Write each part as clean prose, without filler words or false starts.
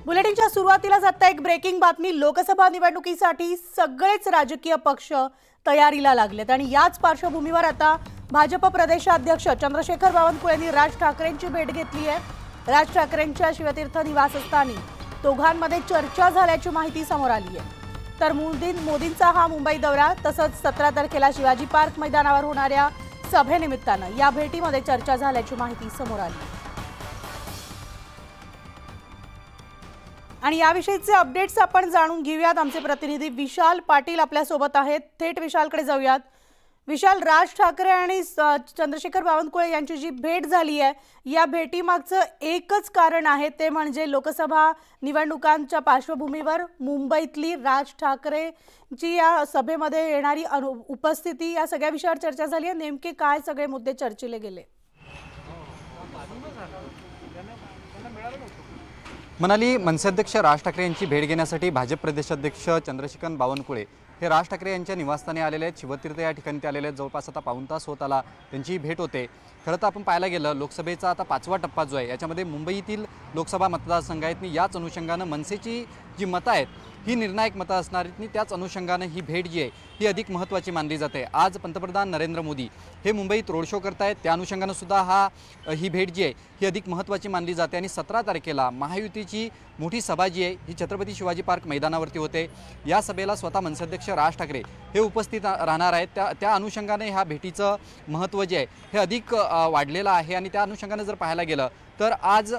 बुलेटिनच्या सुरुवातीलाच आता एक ब्रेकिंग बातमी। लोकसभा निवडणुकीसाठी सगळेच राजकीय पक्ष तयारीला लागलेत आणि याच पार्श्वभूमीवर आता भाजप प्रदेशाध्यक्ष चंद्रशेखर बावनकुळे यांनी राज ठाकरेंची भेट घेतली आहे। राज ठाकरेंच्या शिवतीर्थ निवासस्थानी दोघांमध्ये चर्चा झाल्याची माहिती समोर आली आहे। तर मोदींचा हा मुंबई दौरा तसंच 17 तारखेला शिवाजी पार्क मैदानावर होणाऱ्या सभेनिमित्तानं या भेटीमध्ये चर्चा झाल्याची माहिती समोर आली आणि याविषयीचे अपडेट्स आपण जाणून घेऊयात। आमचे प्रतिनिधी विशाल पाटील आपल्या सोबत आहेत। थेट विशालकडे जाऊयात। विशाल, राज ठाकरे आणि चंद्रशेखर बावनकुळे यांची जी भेट झाली आहे या भेटीमागचं एकच कारण आहे, ते म्हणजे लोकसभा निवडणुकांच्या पार्श्वभूमीवर मुंबईतली राज ठाकरेंची या सभेमध्ये येणारी उपस्थिती, या सगळ्या विषयावर चर्चा झाली आहे। नेमके काय सगळे मुद्दे चर्चिले गेले? मनाली, मनसेअध्यक्ष राज ठाकरे यांची भेट घेण्यासाठी भाजप प्रदेशाध्यक्ष चंद्रशेखर बावनकुळे हे राज ठाकरे यांच्या निवासस्थानी आलेले आहेत। शिवतीर्थ या ठिकाणी ते आलेले आहेत। जवळपास आता पाऊण तास होत आला त्यांची भेट होते। खरं तर आपण पाहायला गेलं लोकसभेचा आता 5वा टप्पा जो आहे याच्यामध्ये मुंबईतील लोकसभा मतदारसंघ आहेत आणि याच अनुषंगानं मनसेची जी मतं आहेत ही निर्णायक मतं असणार आहेत। त्याच अनुषंगानं ही भेट जी आहे ही अधिक महत्त्वाची मानली जाते। आज पंतप्रधान नरेंद्र मोदी हे मुंबईत रोड शो करतायत, त्या अनुषंगानं सुद्धा ही भेट जी आहे ही अधिक महत्त्वाची मानली जाते आणि 17 तारखेला महायुतीची मोठी सभा जी आहे ही छत्रपती शिवाजी पार्क मैदानावरती होते। या सभेला स्वतः मनसेअध्यक्ष राज ठाकरे हे उपस्थित राहणार आहेत। त्या अनुषंगाने ह्या भेटीचं महत्त्व जे आहे हे अधिक वाढलेलं आहे आणि त्या अनुषंगाने जर पाहायला गेलं तर आज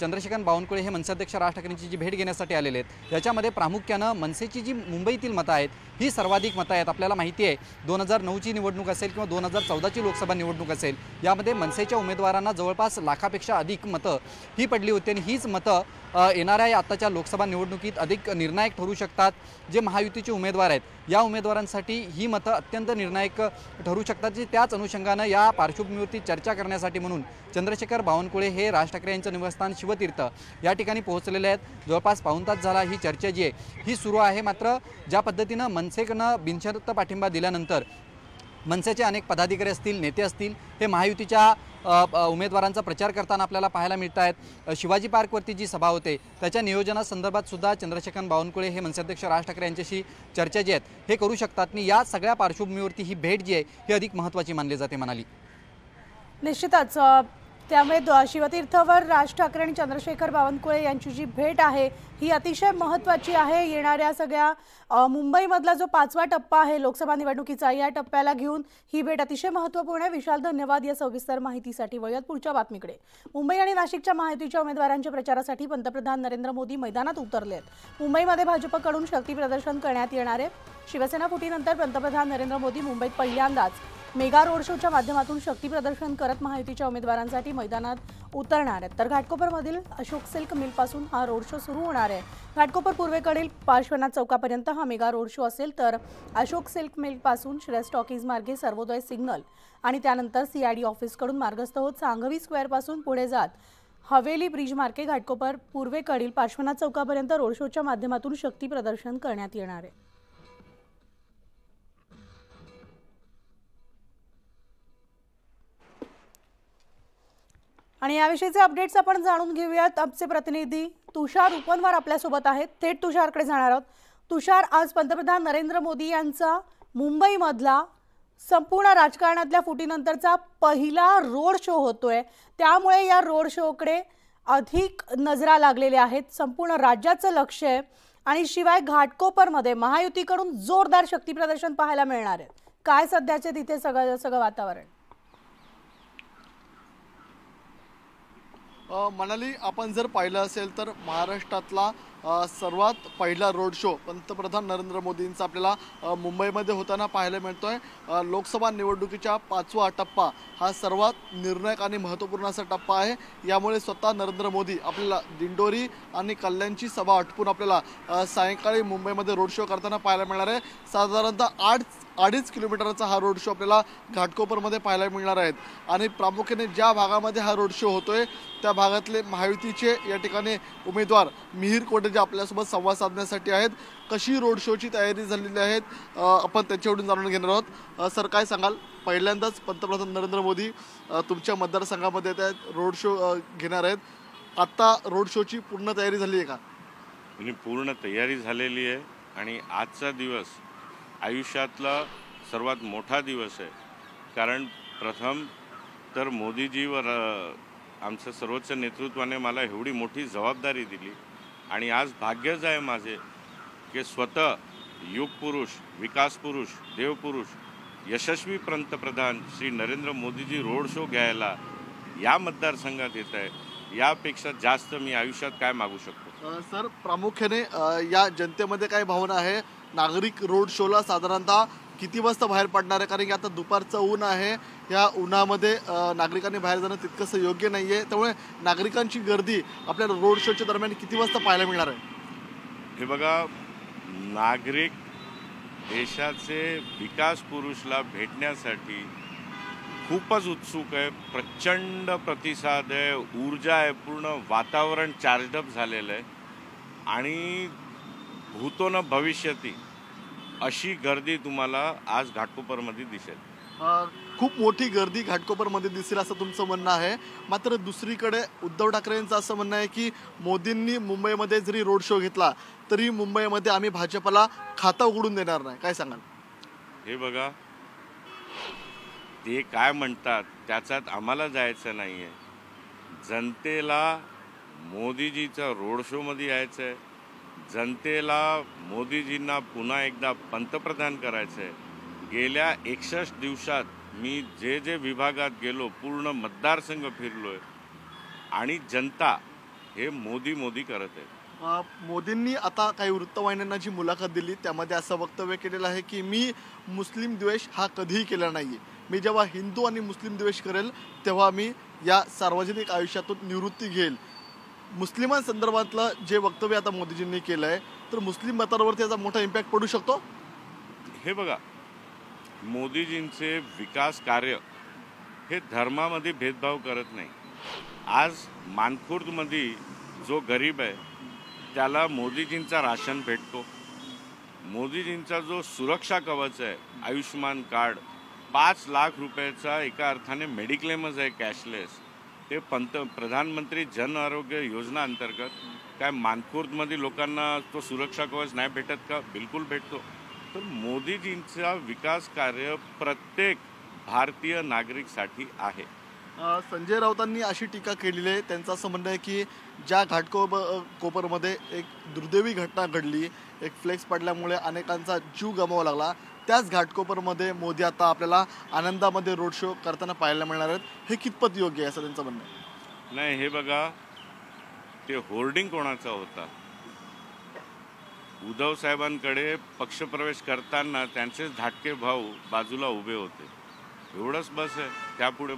चंद्रशेखर बावनकुळे हे मनसेअध्यक्ष राज ठाकरेंची जी भेट घेण्यासाठी आलेले आहेत याच्यामध्ये प्रामुख्यानं मनसेची जी मुंबईतील मतं आहेत ही सर्वाधिक मतं आहेत। आपल्याला माहिती आहे 2009ची निवडणूक असेल किंवा 2014ची लोकसभा निवडणूक असेल, यामध्ये मनसेच्या उमेदवारांना जवळपास लाखापेक्षा अधिक मतं ही पडली होती आणि हीच मतं येणाऱ्या आताच्या लोकसभा निवडणुकीत अधिक निर्णायक ठरू शकतात। जे महायुतीचे उमेदवार आहेत या उमेदवारांसाठी ही मतं अत्यंत निर्णायक ठरू शकतात। जी त्याच अनुषंगानं या पार्श्वभूमीवरती चर्चा करण्यासाठी म्हणून चंद्रशेखर बावनकुळे हे राज ठाकरे यांचं निवासस्थान शिवतीर्थ या ठिकाणी पोहोचलेले आहेत। जवळपास पाऊण तास झाला ही चर्चा जी आहे ही सुरू आहे। मात्र ज्या पद्धतीनं मनसेकडनं बिनशर्त पाठिंबा दिल्यानंतर मनसेचे अनेक पदाधिकारी असतील, नेते असतील, हे महायुतीच्या उमेदवारांचा प्रचार करताना आपल्याला पाहायला मिळत आहेत। शिवाजी पार्कवरती जी सभा होते त्याच्या नियोजनासंदर्भात सुद्धा चंद्रशेखर बावनकुळे हे मनसेअध्यक्ष राज ठाकरे यांच्याशी चर्चा जी आहेत हे करू शकतात आणि या सगळ्या पार्श्वभूमीवरती ही भेट जी आहे ही अधिक महत्त्वाची मानली जाते। म्हणाली निश्चितच त्यामुळे शिवतीर्थवर राज ठाकरे आणि चंद्रशेखर बावनकुळे यांची जी भेट आहे ही अतिशय महत्त्वाची आहे। येणाऱ्या सगळ्या मुंबईमधला जो 5वा टप्पा आहे लोकसभा निवडणुकीचा, या टप्प्याला घेऊन ही भेट अतिशय महत्त्वपूर्ण आहे। विशाल, धन्यवाद या सविस्तर माहितीसाठी। वळूयात पुढच्या बातमीकडे। मुंबई आणि नाशिकच्या महायुतीच्या उमेदवारांच्या प्रचारासाठी पंतप्रधान नरेंद्र मोदी मैदानात उतरले आहेत। मुंबईमध्ये भाजपकडून शक्ती प्रदर्शन करण्यात येणार आहे। शिवसेना फुटीनंतर पंतप्रधान नरेंद्र मोदी मुंबईत पहिल्यांदाच मेगा रोड शोच्या माध्यमातून शक्ती प्रदर्शन करत महायुतीच्या उमेदवारांसाठी मैदानात उतरणार आहेत। तर घाटकोपरमधील अशोक सिल्क मिलपासून हा रोड शो सुरू होणार आहे। घाटकोपर पूर्वेकडील पार्श्वनाथ चौकापर्यंत हा मेगा रोड शो असेल, तर अशोक सिल्क मिलपासून श्रेयस टॉकीज मार्गे सर्वोदय सिग्नल आणि त्यानंतर सीआयडी ऑफिसकडून मार्गस्थ होत सांघवी स्क्वेअरपासून पुढे जात हवेली ब्रिज मार्गे घाटकोपर पूर्वेकडील पार्श्वनाथ चौकापर्यंत रोड शोच्या माध्यमातून शक्ती प्रदर्शन करण्यात येणार आहे। आणि याविषयीचे अपडेट्स आपण जाणून घेऊयात। आमचे प्रतिनिधी तुषार उपनवार आपल्यासोबत आहेत। थेट तुषारकडे जाणार आहोत। तुषार, आज पंतप्रधान नरेंद्र मोदी यांचा मुंबईमधला संपूर्ण राजकारणातल्या फुटीनंतरचा पहिला रोड शो होतोय, त्यामुळे या रोड शोकडे अधिक नजरा लागलेल्या आहेत। संपूर्ण राज्याचं लक्ष आहे आणि शिवाय घाटकोपरमध्ये महायुतीकडून जोरदार शक्ती प्रदर्शन पाहायला मिळणार आहे। काय सध्याचे तिथे सगळं वातावरण? मनाली, आपण जर पाहिलं असेल तर महाराष्ट्रातला सर्वात पहिला रोड शो पंतप्रधान नरेंद्र मोदींचा आपल्याला मुंबईमध्ये होताना पाहायला मिळतोय। लोकसभा निवडणुकीच्या 5वा टप्पा हा सर्वात निर्णायक आणि महत्त्वपूर्ण असा टप्पा आहे। यामुळे स्वतः नरेंद्र मोदी आपल्याला दिंडोरी आणि कल्याणची सभा आटपून आपल्याला सायंकाळी मुंबईमध्ये रोड शो करताना पाहायला मिळणार आहे। साधारणतः 2.5 किलोमीटरचा हा रोड शो आपल्याला घाटकोपरमध्ये पाहायला मिळणार आहेत आणि प्रामुख्याने ज्या भागामध्ये हा रोड शो होतोय त्या भागातले महायुतीचे या ठिकाणी उमेदवार मिहिर कोटे जे आपल्यासोबत संवाद साधण्यासाठी आहेत। कशी रोड शोची तयारी झालेली आहे आपण त्यांच्याकडून जाणून घेणार आहोत। सर, काय सांगाल? पहिल्यांदाच पंतप्रधान नरेंद्र मोदी तुमच्या मतदारसंघामध्ये रोड शो घेणार आहेत, आता रोड शोची पूर्ण तयारी झाली आहे का? आणि पूर्ण तयारी झालेली आहे आणि आजचा दिवस आयुष्यातला सर्वात मोठा दिवस आहे. कारण प्रथम तर मोदीजीवर आमच्या सर्वोच्च नेतृत्वाने मला एवढी मोठी जबाबदारी दिली आणि आज भाग्यच आहे माझे की स्वतः युगपुरुष, विकासपुरुष, देवपुरुष, यशस्वी पंतप्रधान श्री नरेंद्र मोदीजी रोड शो घ्यायला या मतदारसंघात येत आहे. यापेक्षा जास्त मी आयुष्यात काय मागू शकतो? सर, प्रामुख्याने या जनतेमध्ये काय भावना आहे? नागरिक रोड शोला साधारणतः किती वाजता बाहेर पडणार आहे? कारण की आता दुपारचं ऊन आहे, या उन्हामध्ये नागरिकांनी बाहेर जाणं तितकंसं योग्य नाही आहे. त्यामुळे नागरिकांची गर्दी आपल्याला रोड शोच्या दरम्यान किती वाजता पाहायला मिळणार आहे? हे बघा, नागरिक देशाचे विकास पुरुषला भेटण्यासाठी खूपच उत्सुक आहे. प्रचंड प्रतिसाद आहे, ऊर्जा आहे, पूर्ण वातावरण चार्जडअप झालेलं आहे आणि भूतो न भविष्यती अशी गर्दी तुम्हाला आज घाटकोपरमध्ये दिसेल. खूप मोठी गर्दी घाटकोपरमध्ये दिसेल असं तुमचं म्हणणं आहे. मात्र दुसरीकडे उद्धव ठाकरेंचं असं म्हणणं आहे की मोदींनी मुंबईमध्ये जरी रोड शो घेतला तरी मुंबईमध्ये आम्ही भाजपला खातं उघडून देणार नाही. काय सांगाल? हे बघा, ते काय म्हणतात त्याच्यात आम्हाला जायचं नाही आहे. जनतेला मोदीजीचा रोड शोमध्ये यायचं आहे. जनतेला मोदीजींना पुन्हा एकदा पंतप्रधान करायचं आहे. गेल्या 61 दिवसात मी जे जे विभागात गेलो, पूर्ण मतदारसंघ फिरलो आहे आणि जनता हे मोदी मोदी करत आहे. मोदींनी आता काही वृत्तवाहिन्यांना जी मुलाखत दिली त्यामध्ये असं वक्तव्य केलेलं आहे की मी मुस्लिम द्वेष हा कधीही केला नाही आहे. मी जेव्हा हिंदू आणि मुस्लिम द्वेष करेल तेव्हा मी या सार्वजनिक आयुष्यातून निवृत्ती घेईल. मुस्लिमांसंदर्भातलं जे वक्तव्य आता मोदीजींनी केलं आहे तर मुस्लिम मतांवरती याचा मोठा इम्पॅक्ट पडू शकतो? हे बघा, मोदीजींचे विकास कार्य हे धर्मामध्ये भेदभाव करत नाही. आज मानखुर्दमध्ये जो गरीब आहे त्याला मोदीजींचा राशन भेटतो. मोदीजींचा जो सुरक्षा कवच आहे, आयुष्यमान कार्ड, 5 लाख रुपयाचा एका अर्थाने मेडिक्लेमच आहे, कॅशलेस. ते प्रधानमंत्री जन आरोग्य योजना अंतर्गत काय मानखुर्दमध्ये लोकांना तो सुरक्षा कवच नाही भेटत का? बिलकुल भेटतो. तर मोदीजींचा विकास कार्य प्रत्येक भारतीय नागरिकसाठी आहे. संजय राऊतांनी अशी टीका केलेली आहे. त्यांचं असं म्हणणं आहे की ज्या कोपरमध्ये एक दुर्दैवी घटना घडली, एक फ्लेक्स पडल्यामुळे अनेकांचा जीव गमावा लागला, त्याच घाटकोपरमध्ये मोदी आता आपल्याला आनंदामध्ये रोड शो करताना पाहायला मिळणार आहेत. हे कितपत योग्य आहे असं त्यांचं म्हणणं आहे? नाही, हे बघा, ते होर्डिंग कोणाचा होता? उद्धव साहेबांकडे पक्षप्रवेश करताना त्यांचेच धाकटे भाऊ बाजूला उभे होते. एवढंच बस आहे. त्यापुढे